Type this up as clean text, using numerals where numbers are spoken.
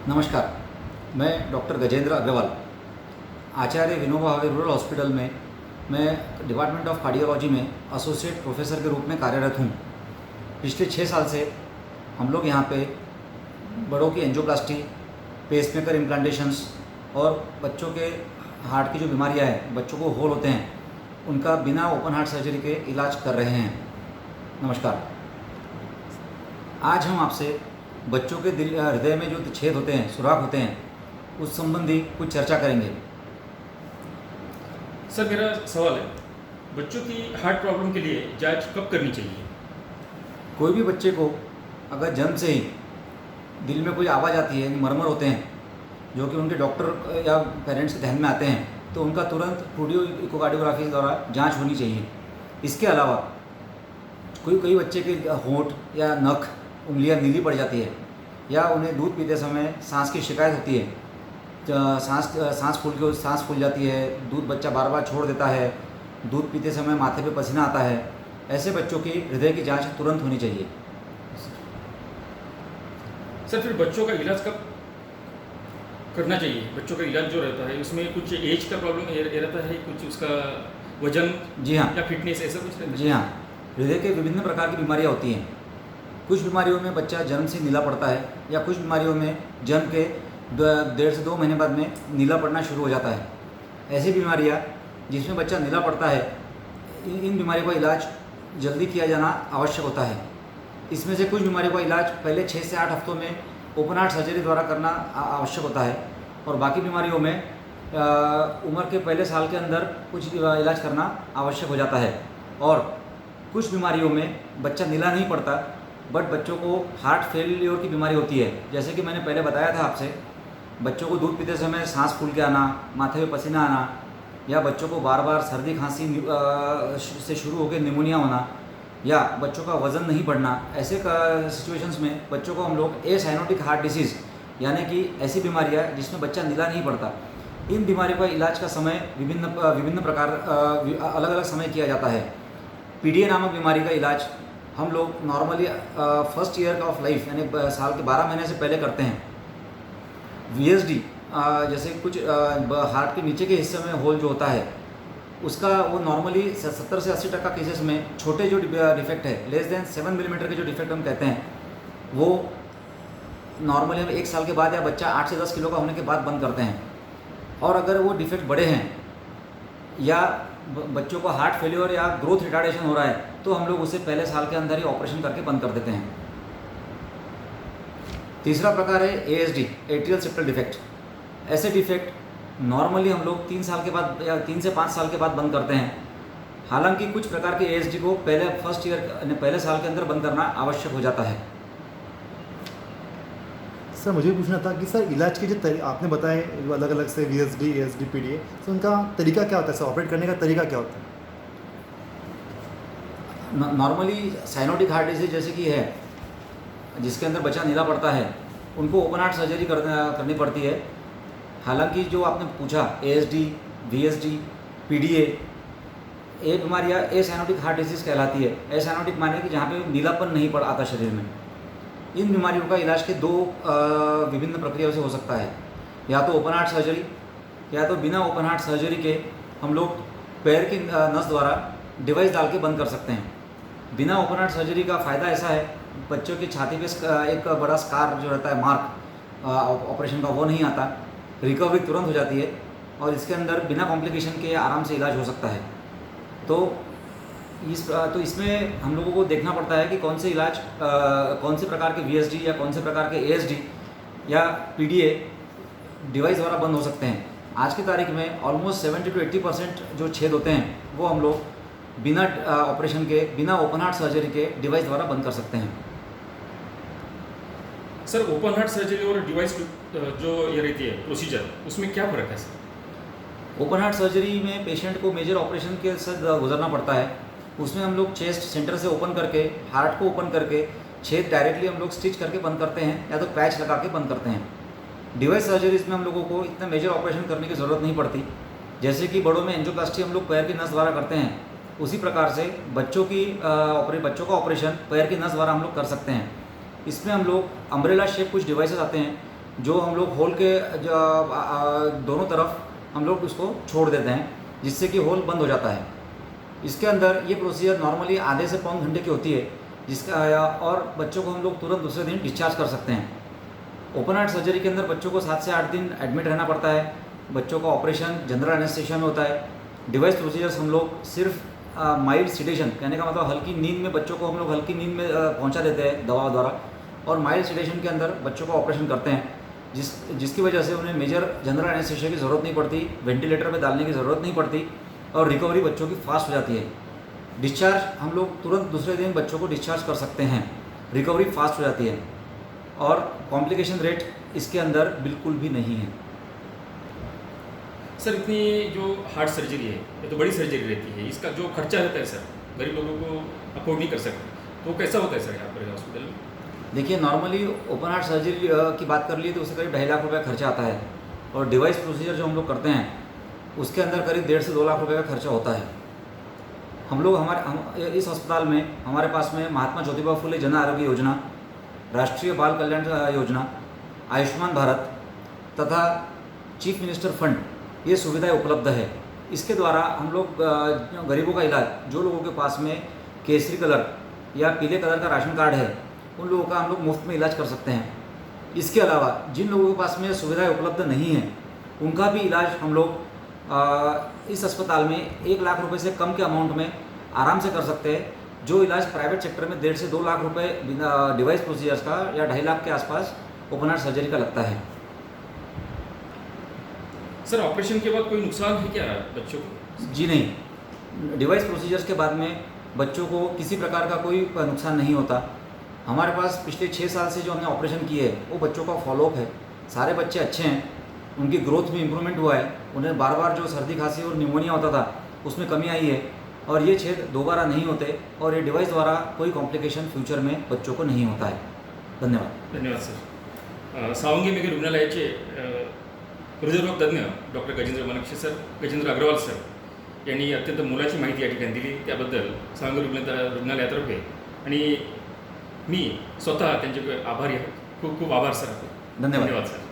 नमस्कार, मैं डॉक्टर गजेंद्र अग्रवाल, आचार्य Vinoba Bhave rural hospital में मैं डिपार्टमेंट ऑफ कार्डियोलॉजी में एसोसिएट प्रोफेसर के रूप में कार्यरत हूँ। पिछले 6 साल से हम लोग यहाँ पे बड़ों की एंजियोप्लास्टी, पेसमेकर इम्प्लांटेशंस और बच्चों के हार्ट की जो बीमारियाँ हैं, बच्चों को होल होते हैं, उनका बिना ओपन हार्ट सर्जरी के इलाज कर रहे हैं। नमस्कार। आज हम आपसे बच्चों के दिल हृदय में जो छेद होते हैं, सुराख होते हैं, उस संबंधी कुछ चर्चा करेंगे। सर, मेरा सवाल है, बच्चों की हार्ट प्रॉब्लम के लिए जांच कब करनी चाहिए? कोई भी बच्चे को अगर जन्म से ही दिल में कोई आवाज़ आती है, मरमर होते हैं, जो कि उनके डॉक्टर या पेरेंट्स के ध्यान में आते हैं, तो उनका तुरंत ट्रूडियो इकोकार्डियोग्राफी द्वारा जांच होनी चाहिए। इसके अलावा कई बच्चे के होंठ या नख, उंगलियां नीली पड़ जाती है, या उन्हें दूध पीते समय सांस की शिकायत होती है, सांस फूल जाती है, दूध बच्चा बार बार छोड़ देता है, दूध पीते समय माथे पे पसीना आता है, ऐसे बच्चों की हृदय की जांच तुरंत होनी चाहिए। सर, फिर बच्चों का इलाज कब करना चाहिए? बच्चों का इलाज जो रहता है उसमें कुछ एज का प्रॉब्लम रहता है, कुछ उसका वजन, जी हाँ, या फिटनेस, ऐसा कुछ रहता है? जी हाँ, हृदय के विभिन्न प्रकार की बीमारियाँ होती हैं। कुछ बीमारियों में बच्चा जन्म से नीला पड़ता है, या कुछ बीमारियों में जन्म के 1.5 से 2 महीने बाद में नीला पड़ना शुरू हो जाता है। ऐसी बीमारियाँ जिसमें बच्चा नीला पड़ता है, इन बीमारियों का इलाज जल्दी किया जाना आवश्यक होता है। इसमें से कुछ बीमारियों का इलाज पहले 6 से 8 हफ्तों में ओपन हार्ट सर्जरी द्वारा करना आवश्यक होता है, और बाकी बीमारियों में उम्र के पहले साल के अंदर कुछ इलाज करना आवश्यक हो जाता है। और कुछ बीमारियों में बच्चा नीला नहीं पड़ता, बट बच्चों को हार्ट फेलियर की बीमारी होती है। जैसे कि मैंने पहले बताया था आपसे, बच्चों को दूध पीते समय सांस फूल के आना, माथे में पसीना आना, या बच्चों को बार बार सर्दी खांसी से शुरू होकर निमोनिया होना, या बच्चों का वज़न नहीं बढ़ना, ऐसे सिचुएशंस में बच्चों को हम लोग एसाइनोटिक हार्ट डिसीज़, यानी कि ऐसी बीमारियाँ जिसमें बच्चा नीला नहीं पड़ता, इन बीमारियों का इलाज का समय विभिन्न प्रकार अलग अलग समय किया जाता है। पीडीए नामक बीमारी का इलाज हम लोग normally first year of life, यानी साल के 12 महीने से पहले करते हैं। वीएसडी, जैसे कुछ हार्ट के नीचे के हिस्से में होल जो होता है, उसका वो नॉर्मली 70 से 80% केसेस में छोटे जो डिफेक्ट है, लेस देन 7 मिलीमीटर के जो डिफेक्ट हम कहते हैं, वो नॉर्मली हम 1 साल के बाद या बच्चा 8 से 10 किलो का होने के बाद बंद करते हैं। और अगर वो डिफेक्ट बड़े हैं, या बच्चों को हार्ट फेलियर या ग्रोथ रिटार्डेशन हो रहा है, तो हम लोग उसे पहले साल के अंदर ही ऑपरेशन करके बंद कर देते हैं। तीसरा प्रकार है एएसडी, एट्रियल सेप्टल डिफेक्ट। ऐसे डिफेक्ट नॉर्मली हम लोग 3 साल के बाद या 3 से 5 साल के बाद बंद करते हैं। हालांकि कुछ प्रकार के एएसडी को पहले साल के अंदर बंद करना आवश्यक हो जाता है। सर, मुझे पूछना था कि सर, इलाज के जो आपने बताए अलग अलग से वीएसडी, एएसडी, पीडीए, तो उनका तरीका क्या होता है? सर, ऑपरेट करने का तरीका क्या होता है? नॉर्मली साइनोटिक हार्ट डिसीज जैसे कि है, जिसके अंदर बच्चा नीला पड़ता है, उनको ओपन हार्ट सर्जरी करनी पड़ती है। हालांकि जो आपने पूछा, एएसडी, वीएसडी, पीडीए, ये बीमारियाँ एसाइनोटिक हार्ट डिसीज कहलाती है। एसाइनोटिक माने कि जहाँ पे नीलापन नहीं पड़ आता शरीर में। इन बीमारियों का इलाज के 2 विभिन्न प्रक्रियाओं से हो सकता है, या तो ओपन हार्ट सर्जरी, या तो बिना ओपन हार्ट सर्जरी के हम लोग पैर की नस द्वारा डिवाइस डाल के बंद कर सकते हैं। बिना ओपन हार्ट सर्जरी का फ़ायदा ऐसा है, बच्चों की छाती पे एक बड़ा स्कार जो रहता है, मार्क ऑपरेशन का, वो नहीं आता, रिकवरी तुरंत हो जाती है, और इसके अंदर बिना कॉम्प्लिकेशन के आराम से इलाज हो सकता है। तो इसमें हम लोगों को देखना पड़ता है कि कौन से इलाज, कौन से प्रकार के वीएसडी या कौन से प्रकार के एएसडी या पीडीए डिवाइस द्वारा बंद हो सकते हैं। आज की तारीख में ऑलमोस्ट 70 to 80% जो छेद होते हैं, वो हम लोग बिना ऑपरेशन के, बिना ओपन हार्ट सर्जरी के डिवाइस द्वारा बंद कर सकते हैं। सर, ओपन हार्ट सर्जरी और डिवाइस जो ये रहती है प्रोसीजर, उसमें क्या फ़र्क है सर? ओपन हार्ट सर्जरी में पेशेंट को मेजर ऑपरेशन के साथ गुजरना पड़ता है। उसमें हम लोग चेस्ट सेंटर से ओपन करके, हार्ट को ओपन करके, छेद डायरेक्टली हम लोग स्टिच करके बंद करते हैं, या तो पैच लगा के बंद करते हैं। डिवाइस सर्जरीज में हम लोगों को इतना मेजर ऑपरेशन करने की ज़रूरत नहीं पड़ती। जैसे कि बड़ों में एंजियोप्लास्टी हम लोग पैर की नस द्वारा करते हैं, उसी प्रकार से बच्चों का ऑपरेशन पैर की नस द्वारा हम लोग कर सकते हैं। इसमें हम लोग अम्ब्रेला शेप कुछ डिवाइसेस आते हैं, जो हम लोग होल के दोनों तरफ हम लोग उसको छोड़ देते हैं, जिससे कि होल बंद हो जाता है। इसके अंदर ये प्रोसीजर नॉर्मली आधे से पौन घंटे की होती है, जिसका और बच्चों को हम लोग तुरंत दूसरे दिन डिस्चार्ज कर सकते हैं। ओपन हार्ट सर्जरी के अंदर बच्चों को 7 से 8 दिन एडमिट रहना पड़ता है। बच्चों का ऑपरेशन जनरल एनेस्थीसिया में होता है। डिवाइस प्रोसीजर्स हम लोग सिर्फ माइल्ड सिडेशन, कहने का मतलब हल्की नींद में बच्चों को हम लोग हल्की नींद में पहुंचा देते हैं दवा द्वारा, और माइल्ड सिडेशन के अंदर बच्चों का ऑपरेशन करते हैं, जिसकी वजह से उन्हें मेजर जनरल एनेस्थीसिया की ज़रूरत नहीं पड़ती, वेंटिलेटर पे डालने की ज़रूरत नहीं पड़ती, और रिकवरी बच्चों की फास्ट हो जाती है। डिस्चार्ज हम लोग तुरंत दूसरे दिन बच्चों को डिस्चार्ज कर सकते हैं, रिकवरी फास्ट हो जाती है, और कॉम्प्लिकेशन रेट इसके अंदर बिल्कुल भी नहीं है। सर इतनी जो हार्ट सर्जरी है ये तो बड़ी सर्जरी रहती है, इसका जो खर्चा रहता है सर गरीब लोगों को अफोर्ड नहीं कर सकते, तो कैसा होता है सर यहाँ पर हॉस्पिटल में? देखिए, नॉर्मली ओपन हार्ट सर्जरी की बात कर लिए तो उससे करीब 2.5 लाख रुपये खर्चा आता है, और डिवाइस प्रोसीजर जो हम लोग करते हैं उसके अंदर करीब 1.5 से 2 लाख रुपये का खर्चा होता है। हम लोग इस अस्पताल में हमारे पास में महात्मा ज्योतिबा फुले जन आरोग्य योजना, राष्ट्रीय बाल कल्याण योजना, आयुष्मान भारत तथा चीफ मिनिस्टर फंड, ये सुविधाएं उपलब्ध है। इसके द्वारा हम लोग गरीबों का इलाज, जो लोगों के पास में केसरी कलर या पीले कलर का राशन कार्ड है, उन लोगों का हम लोग मुफ्त में इलाज कर सकते हैं। इसके अलावा जिन लोगों के पास में सुविधाएं उपलब्ध नहीं हैं, उनका भी इलाज हम लोग इस अस्पताल में 1 लाख रुपए से कम के अमाउंट में आराम से कर सकते हैं। जो इलाज प्राइवेट सेक्टर में 1.5 से 2 लाख रुपए डिवाइस प्रोसीजर्स का या 2.5 लाख के आसपास ओपन हार्ट सर्जरी का लगता है। सर ऑपरेशन के बाद कोई नुकसान है क्या बच्चों को? जी नहीं, डिवाइस प्रोसीजर्स के बाद में बच्चों को किसी प्रकार का कोई नुकसान नहीं होता। हमारे पास पिछले 6 साल से जो हमने ऑपरेशन किए है वो बच्चों का फॉलोअप है। सारे बच्चे अच्छे हैं, उनकी ग्रोथ में इम्प्रूवमेंट हुआ है, उन्हें बार बार जो सर्दी खांसी और निमोनिया होता था उसमें कमी आई है, और ये छेद दोबारा नहीं होते, और ये डिवाइस द्वारा कोई कॉम्प्लिकेशन फ्यूचर में बच्चों को नहीं होता है। धन्यवाद। धन्यवाद सर. सावंगी मेघे रुग्णालयाचे हृदयरोग तज्ज्ञ doctor Gajendra Manakshe sir, Gajendra Agrawal sir यांनी अत्यंत मोलाची माहिती या ठिकाणी दिली, त्याबद्दल सावंगी रुग्णालयातर्फे आणि मी स्वतः त्यांचे आभारी आहे. खूप खूप आभार सर. धन्यवाद सर.